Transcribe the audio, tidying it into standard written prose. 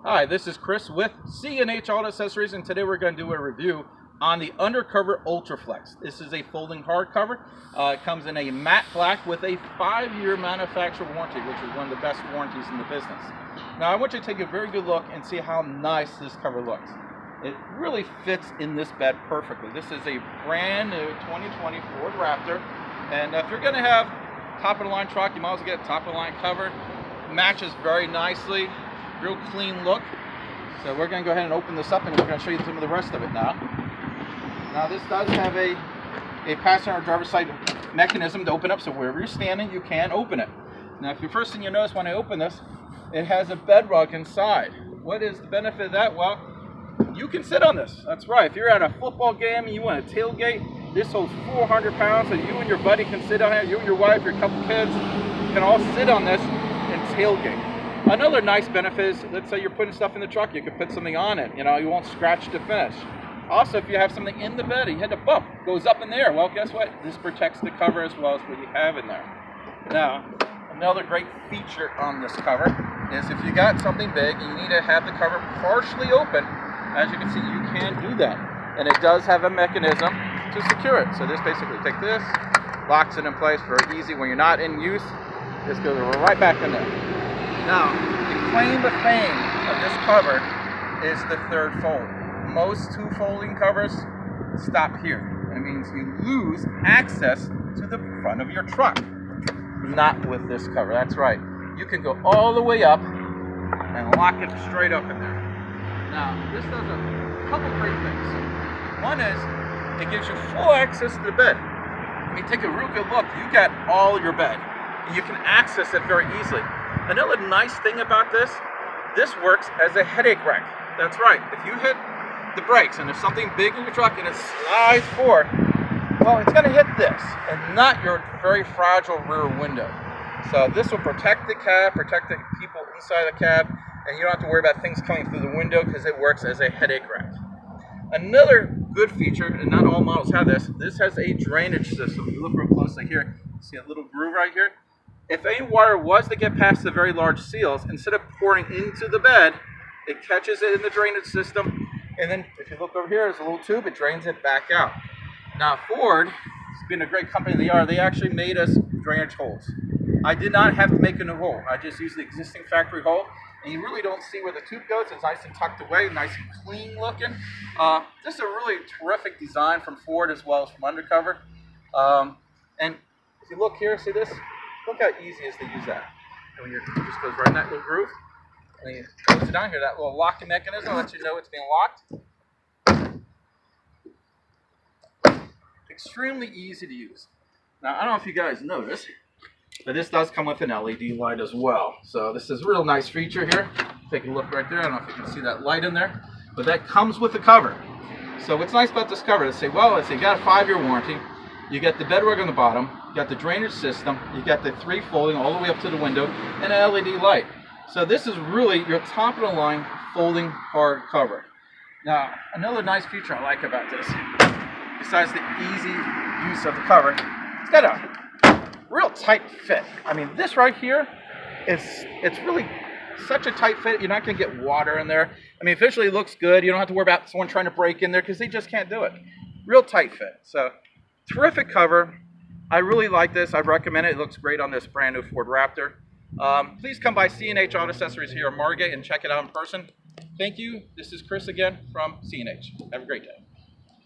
Hi, this is Chris with C&H Auto Accessories, and today we're going to do a review on the Undercover Ultraflex. This is a folding hardcover. It comes in a matte black with a 5-year manufacturer warranty, which is one of the best warranties in the business. Now I want you to take a very good look and see how nice this cover looks. It really fits in this bed perfectly. This is a brand new 2020 Ford Raptor, and if you're going to have top of the line truck, you might as well get a top of the line cover. It matches very nicely. Real clean look. So we're going to go ahead and open this up, and we're going to show you some of the rest of it now. Now this does have a passenger or driver's side mechanism to open up, so wherever you're standing you can open it. Now the first thing you notice when I open this, it has a bed rug inside. What is the benefit of that? Well, you can sit on this. That's right. If you're at a football game and you want to tailgate, this holds 400 pounds, so you and your buddy can sit on it. You and your wife, your couple kids can all sit on this and tailgate. Another nice benefit is, let's say you're putting stuff in the truck, you can put something on it. You know, you won't scratch to finish. Also, if you have something in the bed, you hit a bump, goes up in the air. Well, guess what? This protects the cover as well as what you have in there. Now, another great feature on this cover is if you got something big and you need to have the cover partially open, as you can see, you can do that. And it does have a mechanism to secure it. So this basically take this, locks it in place very easy. When you're not in use, this goes right back in there. Now, the claim to fame of this cover is the third fold. Most two folding covers stop here. That means you lose access to the front of your truck. Not with this cover, that's right. You can go all the way up and lock it straight up in there. Now, this does a couple great things. One is, it gives you full access to the bed. When you take a real good look, you got all your bed. And you can access it very easily. Another nice thing about this works as a headache rack. That's right. If you hit the brakes and there's something big in your truck and it slides forward, well, it's going to hit this and not your very fragile rear window. So this will protect the cab, protect the people inside the cab, and you don't have to worry about things coming through the window because it works as a headache rack. Another good feature, and not all models have this has a drainage system. If you look real closely here, you see a little groove right here. If any water was to get past the very large seals, instead of pouring into the bed, it catches it in the drainage system, and then if you look over here, there's a little tube, it drains it back out. Now Ford, being a great company they are, they actually made us drainage holes. I did not have to make a new hole. I just used the existing factory hole, and you really don't see where the tube goes. It's nice and tucked away, nice and clean looking. This is a really terrific design from Ford as well as from Undercover. And if you look here, see this? Look how easy it is to use that. And when it just goes right in that little groove, and you close it down here, that little locking mechanism lets you know it's being locked. Extremely easy to use. Now, I don't know if you guys notice, but this does come with an LED light as well. So this is a real nice feature here. Take a look right there. I don't know if you can see that light in there, but that comes with the cover. So what's nice about this cover, let's say you got a 5-year warranty. You got the bed rug on the bottom, you got the drainage system, you got the 3 folding all the way up to the window, and an LED light. So this is really your top of the line folding hard cover. Now, another nice feature I like about this, besides the easy use of the cover, it's got a real tight fit. I mean, this right here, it's really such a tight fit, you're not going to get water in there. I mean, visually it looks good. You don't have to worry about someone trying to break in there because they just can't do it. Real tight fit. So, terrific cover. I really like this. I recommend it. It looks great on this brand new Ford Raptor. Please come by C&H Auto Accessories here in Margate and check it out in person. Thank you. This is Chris again from C&H. Have a great day.